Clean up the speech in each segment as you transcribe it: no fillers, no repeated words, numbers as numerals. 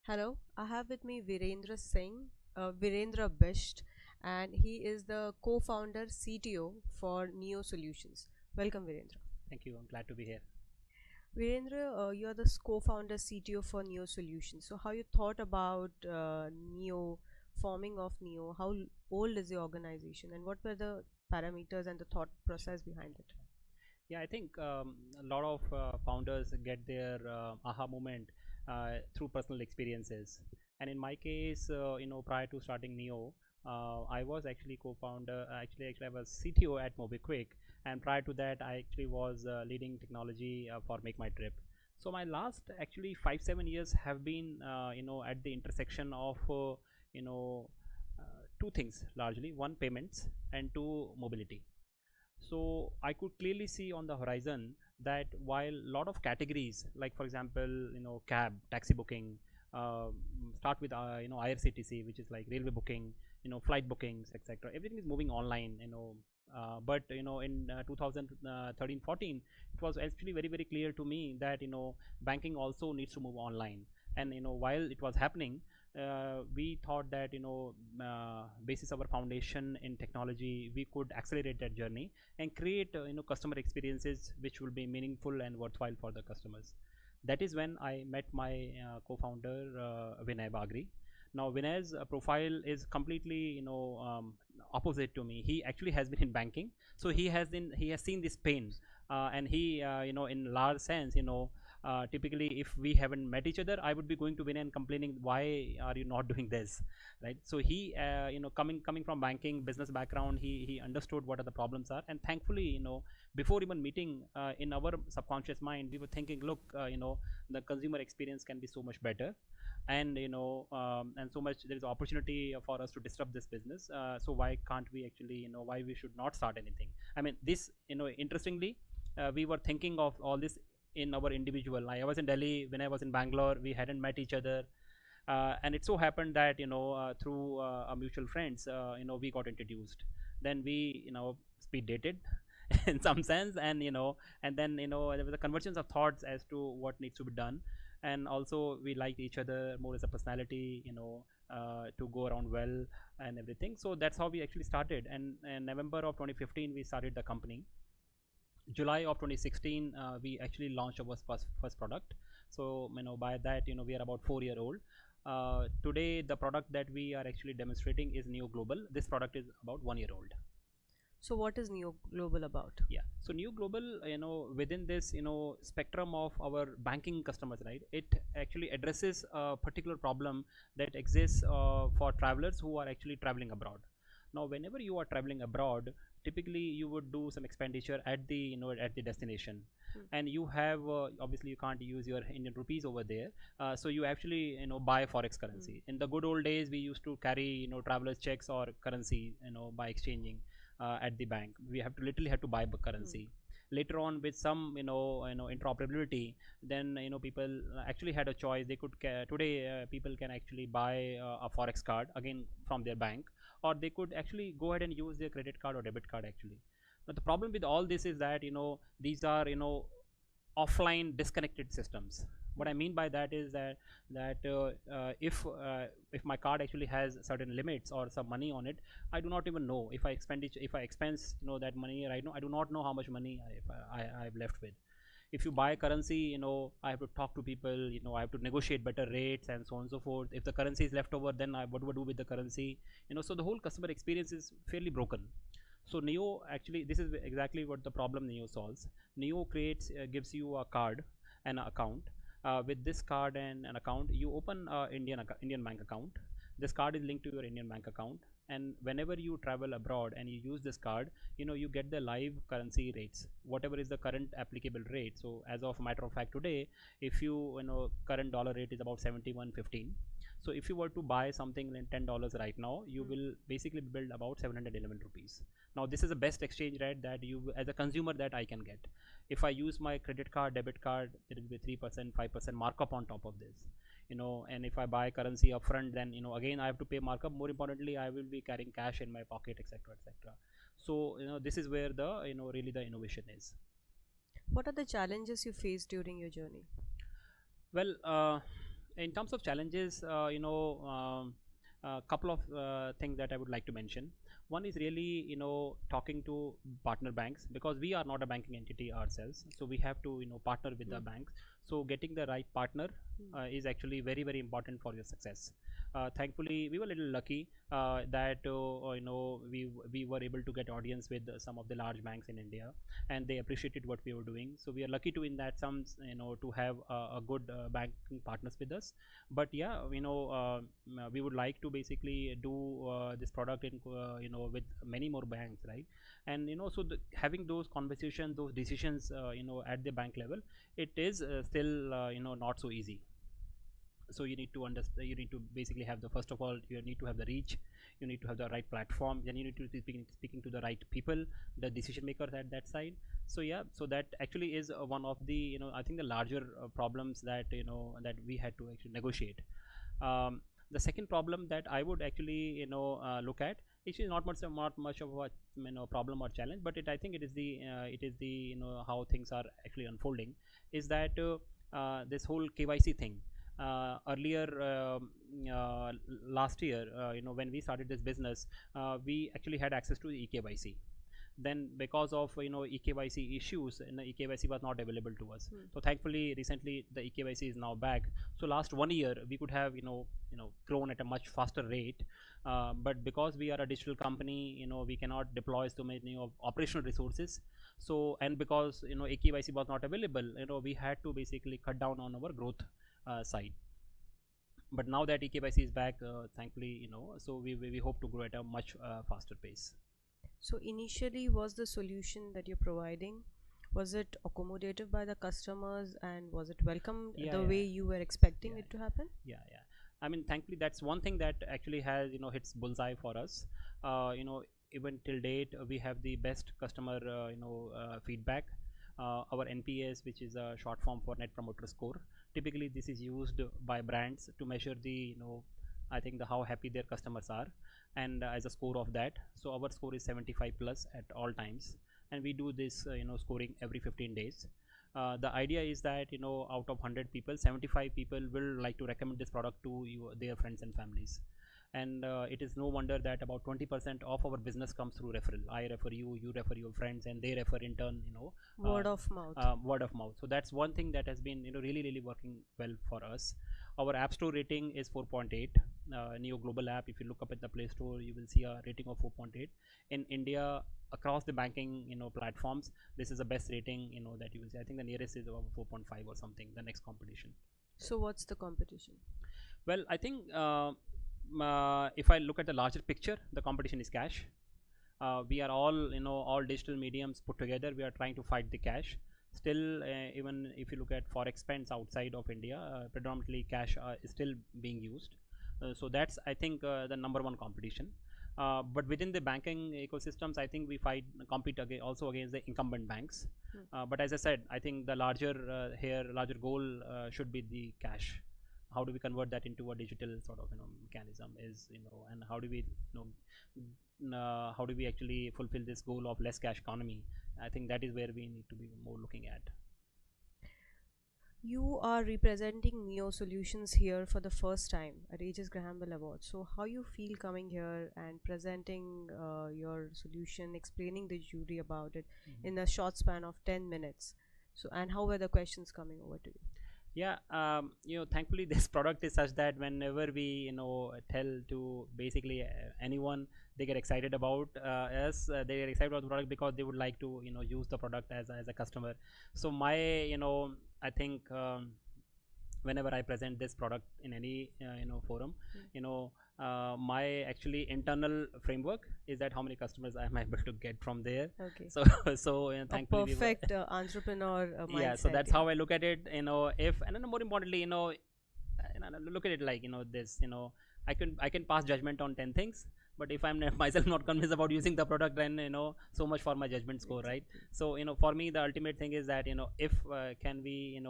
Hello, I have with me Virendra Bisht, and he is the co-founder CTO for NIYO Solutions. Welcome, Virendra. Thank you. I'm glad to be here. Virendra, you are the co-founder CTO for NIYO Solutions. So, how you thought about NIYO, forming of NIYO? How old is the organization, and what were the parameters and the thought process behind it? Yeah, I think a lot of founders get their aha moment through personal experiences. And in my case, prior to starting Neo, I was actually co-founder. Actually, I was CTO at MobiQuick, and prior to that, I actually was leading technology for Make My Trip. So my last actually 5-7 years have been, at the intersection of, you know, two things largely: one, payments, and two, mobility. So I could clearly see on the horizon that while a lot of categories, like for example, cab, taxi booking, uh, start with IRCTC, which is like railway booking, flight bookings, etc. Everything is moving online. But in 2013-14, it was actually very clear to me that banking also needs to move online. And while it was happening, we thought that basis our foundation in technology, we could accelerate that journey and create customer experiences which will be meaningful and worthwhile for the customers. That is when I met my co-founder Vinay Bagri. Now Vinay's profile is completely opposite to me. He actually has been in banking, so he has seen this pain, and he in large sense, typically if we haven't met each other, I would be going to Vinay and complaining, why are you not doing this, right? So he coming from banking business background, he understood what are the problems are. And thankfully, before even meeting, in our subconscious mind we were thinking, look, the consumer experience can be so much better, and and so much there is opportunity for us to disrupt this business. So why can't we actually, why we should not start anything? I mean, this, interestingly, we were thinking of all this in our individual. I was in Delhi, when I was in Bangalore, we hadn't met each other, and it so happened that through our mutual friends, we got introduced. Then we speed dated in some sense, and and then there was a convergence of thoughts as to what needs to be done. And also we liked each other more as a personality, to go around well and everything. So that's how we actually started. And in November of 2015 we started the company. July of 2016, we actually launched our first product. So by that, we are about 4-year old. Today the product that we are actually demonstrating is Niyo Global. This product is about 1 year old. So, what is Niyo Global about? Yeah, so Niyo Global, within this spectrum of our banking customers, right, it actually addresses a particular problem that exists for travelers who are actually traveling abroad. Now whenever you are traveling abroad, typically you would do some expenditure at the at the destination. And you have, obviously you can't use your Indian rupees over there, so you actually buy forex currency. In the good old days, we used to carry travelers checks or currency, by exchanging at the bank. We have to literally have to buy currency. Later on, with some interoperability, then people actually had a choice. They could today, people can actually buy a forex card again from their bank, or they could actually go ahead and use their credit card or debit card actually. But the problem with all this is that these are offline disconnected systems. What I mean by that is that if my card actually has certain limits or some money on it, I do not even know if I expense that money right now. I do not know how much money I've left with. If you buy currency, I have to talk to people, I have to negotiate better rates and so on and so forth. If the currency is left over, then what do I do with the currency? So the whole customer experience is fairly broken. So Neo, actually, this is exactly what the problem Neo solves. Neo creates, gives you a card and an account. With this card and an account, you open a Indian bank account. This card is linked to your Indian bank account, and whenever you travel abroad and you use this card, you get the live currency rates, whatever is the current applicable rate. So as of matter of fact, today, if current dollar rate is about 71.15. So if you were to buy something in $10 right now, you will basically build about 711 rupees. Now this is the best exchange rate that you, as a consumer, that I can get. If I use my credit card, debit card, there will be 3%, 5% markup on top of this. And if I buy currency upfront, then again I have to pay markup. More importantly, I will be carrying cash in my pocket, etc., etc. So this is where the really the innovation is. What are the challenges you faced during your journey? Well, in terms of challenges, a couple of things that I would like to mention. One is really, talking to partner banks, because we are not a banking entity ourselves, so we have to, partner with the banks. So getting the right partner is actually very, very important for your success. Thankfully, we were a little lucky that we were able to get audience with some of the large banks in India, and they appreciated what we were doing. So we are lucky to, in that sense, to have a good banking partners with us. But yeah, we would like to basically do this product in with many more banks, right? And so having those conversations, those decisions, at the bank level, it is still not so easy. So you need to understand, you need to basically have the, first of all, you need to have the reach, you need to have the right platform, then you need to be speaking to the right people, the decision makers at that side. So yeah, so that actually is one of the, I think the larger problems that that we had to actually negotiate. The second problem that I would actually look at, which is not much of a problem or challenge, but I think it is the how things are actually unfolding, is that this whole KYC thing. Earlier, last year, when we started this business, we actually had access to the eKYC. Then because of eKYC issues, eKYC was not available to us. So thankfully recently the eKYC is now back. So last 1 year we could have grown at a much faster rate, but because we are a digital company, we cannot deploy so many operational resources. So, and because eKYC was not available, we had to basically cut down on our growth side. But now that eKYC is back, thankfully, so we hope to grow at a much faster pace. So initially, was the solution that you're providing, was it accommodative by the customers, and was it welcomed the way you were expecting it to happen? Yeah. I mean, thankfully, that's one thing that actually has hits bullseye for us. Even till date, we have the best customer feedback. Our NPS, which is a short form for Net Promoter Score. Typically, this is used by brands to measure the I think how happy their customers are, and as a score of that, so our score is 75 plus at all times, and we do this scoring every 15 days. The idea is that out of 100 people, 75 people will like to recommend this product to their friends and families. And it is no wonder that about 20% of our business comes through referral. I refer you, you refer your friends, and they refer in turn, word of mouth. Word of mouth. So that's one thing that has been really working well for us. Our app store rating is 4.8. Niyo Global app, if you look up at the Play Store, you will see a rating of 4.8. In India, across the banking platforms, this is the best rating that you will see. I think the nearest is about 4.5 or something, the next competition. So what's the competition? Well, I think if I look at the larger picture, the competition is cash. We are all all digital mediums put together, we are trying to fight the cash. Still, even if you look at forex spends outside of India, predominantly cash is still being used. So that's, I think, the number one competition. But within the banking ecosystems, I think we compete also against the incumbent banks. But as I said, I think the larger goal should be the cash. How do we convert that into a digital sort of mechanism is and how do we actually fulfill this goal of less cash economy? I think that is where we need to be more looking at. You are representing Niyo Solutions here for the first time at Aegis Graham Bell Awards. So how you feel coming here and presenting your solution, explaining the jury about it in a short span of 10 minutes? So, and how were the questions coming over to you? Yeah, thankfully this product is such that whenever we tell to basically anyone, they get excited about us. They get excited about the product because they would like to use the product as a customer. So my I think whenever I present this product in any forum, my actually internal framework is that how many customers I am able to get from there. Okay. So thankfully, a perfect entrepreneur mindset. Yeah, so that's how I look at it. If, and then more importantly, look at it like this. I can pass judgment on 10 things, but if I'm myself not convinced about using the product, then so much for my judgment score, right? So for me, the ultimate thing is that if can we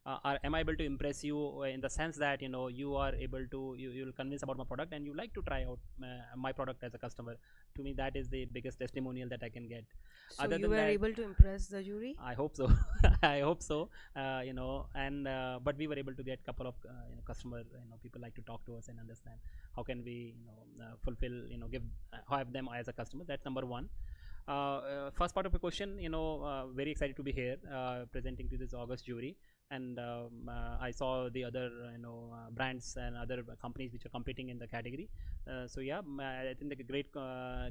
am I able to impress you in the sense that you are able to you'll convince about my product and you like to try out my product as a customer. To me, that is the biggest testimonial that I can get. So Other you than were that, able to impress the jury? I hope so. I hope so. And but we were able to get couple of customer. People like to talk to us and understand how can we fulfill, give have them as a customer. That's number one. First part of the question, very excited to be here presenting to this August jury. And I saw the other brands and other companies which are competing in the category. So yeah, I think the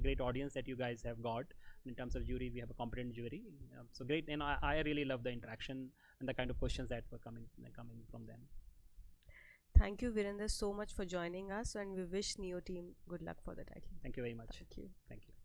great audience that you guys have got in terms of jury. We have a competent jury, so great. And I really love the interaction and the kind of questions that were coming from them. Thank you, Virender, so much for joining us, and we wish Niyo team good luck for the title. Thank you very much. Thank you. Thank you.